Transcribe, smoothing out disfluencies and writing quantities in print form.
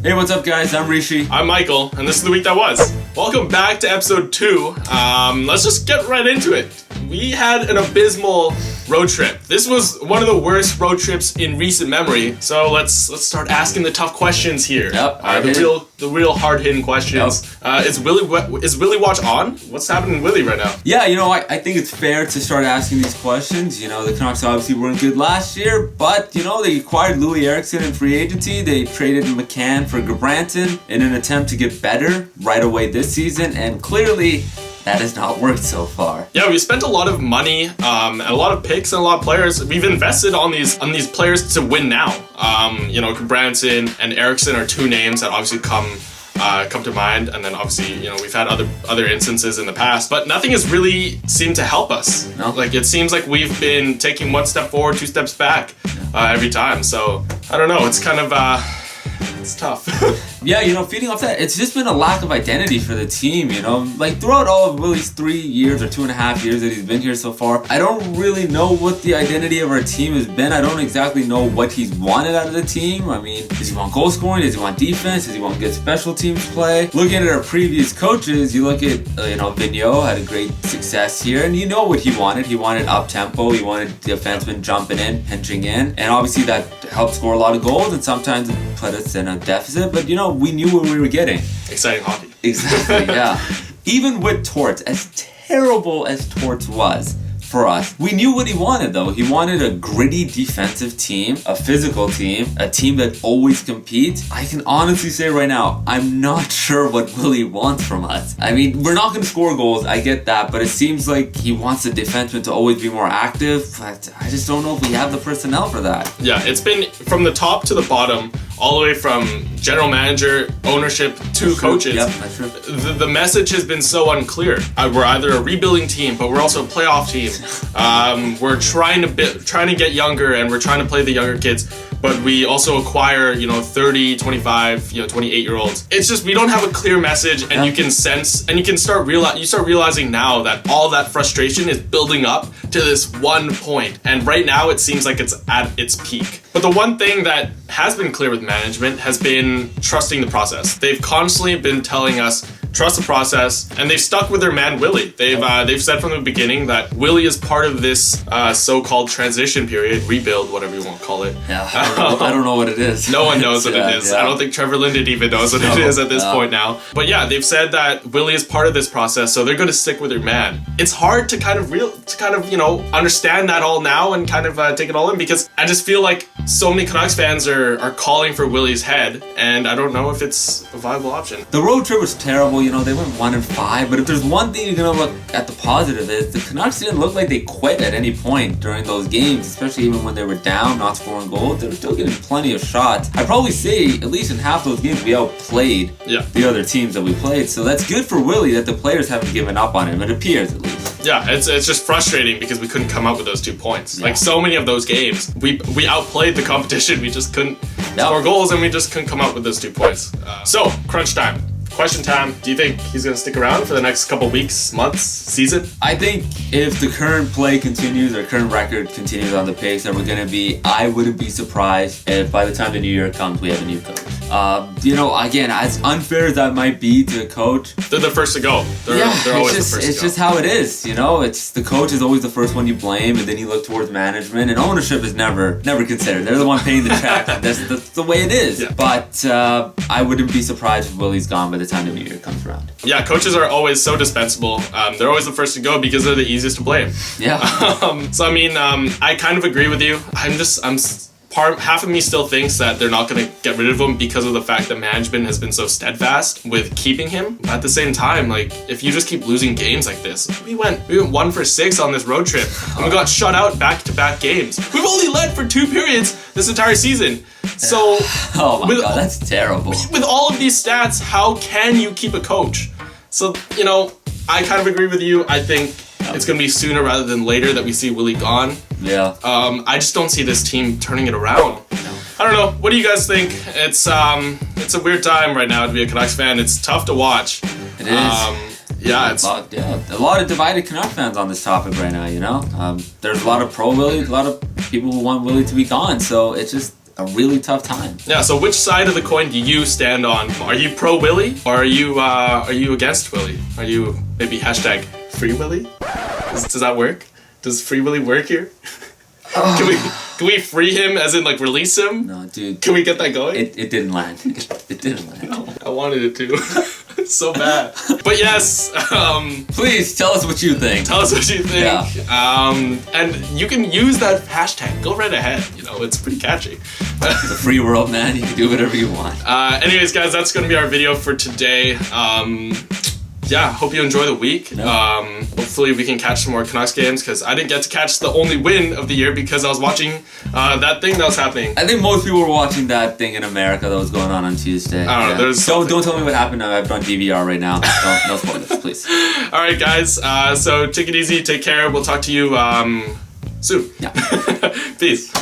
Hey, what's up, guys? I'm Rishi. I'm Michael, and this is the week that was. Welcome back to episode 2. Let's just get right into it. We had an abysmal road trip. This was one of the worst road trips in recent memory. So let's start asking the tough questions here. Yep. The real hard-hitting questions. Yep. Is Willie Watch on? What's happening to Willie right now? Yeah, I think it's fair to start asking these questions. The Canucks obviously weren't good last year, but, they acquired Louis Eriksson in free agency. They traded McCann for Gabranton in an attempt to get better right away this season, and clearly that has not worked so far. Yeah, we spent a lot of money, and a lot of picks and a lot of players. We've invested on these players to win now. Gabranton and Eriksson are two names that obviously come to mind, and then obviously we've had other instances in the past, but nothing has really seemed to help us. No. Like, it seems like we've been taking one step forward, two steps back every time. So I don't know. It's kind of it's tough. Yeah, feeding off that, it's just been a lack of identity for the team, Like, throughout all of Willie's 3 years or 2.5 years that he's been here so far, I don't really know what the identity of our team has been. I don't exactly know what he's wanted out of the team. I mean, does he want goal scoring? Does he want defense? Does he want good special teams play? Looking at our previous coaches, you look at, Vigneault had a great success here, and you know what he wanted. He wanted up-tempo. He wanted defensemen jumping in, pinching in, and obviously that helped score a lot of goals, and sometimes it put us in a deficit, but, we knew what we were getting. Exciting hockey. Exactly, yeah. Even with Torts, as terrible as Torts was for us, we knew what he wanted, though. He wanted a gritty defensive team, a physical team, a team that always competes. I can honestly say right now, I'm not sure what Willie wants from us. I mean, we're not going to score goals, I get that, but it seems like he wants the defenseman to always be more active, but I just don't know if we have the personnel for that. Yeah, it's been from the top to the bottom, all the way from general manager, ownership, to coaches. Yep, that's true. The message has been so unclear. We're either a rebuilding team, but we're also a playoff team. We're trying to get younger, and we're trying to play the younger kids, but we also acquire 30, 25, 28-year-olds. It's just we don't have a clear message, and you can sense, and you can start realizing now that all that frustration is building up to this one point, and right now it seems like it's at its peak. But the one thing that has been clear with management has been trusting the process. They've constantly been telling us, trust the process, and they've stuck with their man Willie. They've said from the beginning that Willie is part of this so-called transition period, rebuild, whatever you want to call it. Yeah, I don't know what it is. No one knows what it is. Yeah. I don't think Trevor Linden even knows what it is at this point now. But yeah, they've said that Willie is part of this process, so they're going to stick with their man. It's hard to kind of understand that all now and kind of take it all in, because I just feel like so many Canucks fans are calling for Willie's head, and I don't know if it's a viable option. The road trip was terrible. They went 1-5, but if there's one thing you're gonna look at the positive is the Canucks didn't look like they quit at any point during those games, especially even when they were down, not scoring goals. They were still getting plenty of shots. I'd probably say at least in half those games we outplayed the other teams that we played, so that's good for Willie that the players haven't given up on him. It appears, at least. Yeah, it's just frustrating because we couldn't come up with those 2 points. Like, so many of those games, we outplayed the competition. We just couldn't score goals, and we just couldn't come up with those 2 points. So, crunch time. Question time. Do you think he's going to stick around for the next couple weeks, months, season? I think if the current play continues, or current record continues on the pace that we're going to be, I wouldn't be surprised if by the time the new year comes, we have a new coach. Again, as unfair as that might be to a coach, they're the first to go. They're always the first to go. It's just how it is, It's the coach is always the first one you blame, and then you look towards management, and ownership is never considered. They're the one paying the check. That's the way it is. Yeah. But I wouldn't be surprised if Willie's gone by the time the new year comes around. Yeah, coaches are always so dispensable. They're always the first to go because they're the easiest to blame. Yeah. I kind of agree with you. Half of me still thinks that they're not going to get rid of him because of the fact that management has been so steadfast with keeping him. But at the same time, if you just keep losing games like this, we went 1-for-6 on this road trip, and we got shut out back-to-back games. We've only led for 2 periods this entire season. So, oh my God, that's terrible. With all of these stats, how can you keep a coach? So, I kind of agree with you. I think it's going to be sooner rather than later that we see Willie gone. Yeah. I just don't see this team turning it around. I don't know. What do you guys think? It's a weird time right now to be a Canucks fan. It's tough to watch. It is. Yeah, it's a lot of divided Canucks fans on this topic right now. There's a lot of pro Willie, a lot of people who want Willie to be gone. So it's just a really tough time. Yeah, so which side of the coin do you stand on? Are you pro Willie or are you against Willie? Are you maybe hashtag free Willie? Does that work? Does free Willie work here? Can we free him as in like release him? No, dude. Can we get that going? It didn't land. It didn't land. No, I wanted it to. It's so bad. But yes, please tell us what you think. Tell us what you think. Yeah. And you can use that hashtag. Go right ahead. You know, it's pretty catchy. It's a free world, man. You can do whatever you want. Anyways, guys, that's going to be our video for today. Yeah, hope you enjoy the week. No. Hopefully we can catch some more Canucks games because I didn't get to catch the only win of the year because I was watching that thing that was happening. I think most people were watching that thing in America that was going on Tuesday. I don't know. Don't tell me what happened. I've done DVR right now. No spoilers, please. All right, guys. So take it easy. Take care. We'll talk to you soon. Yeah. Peace.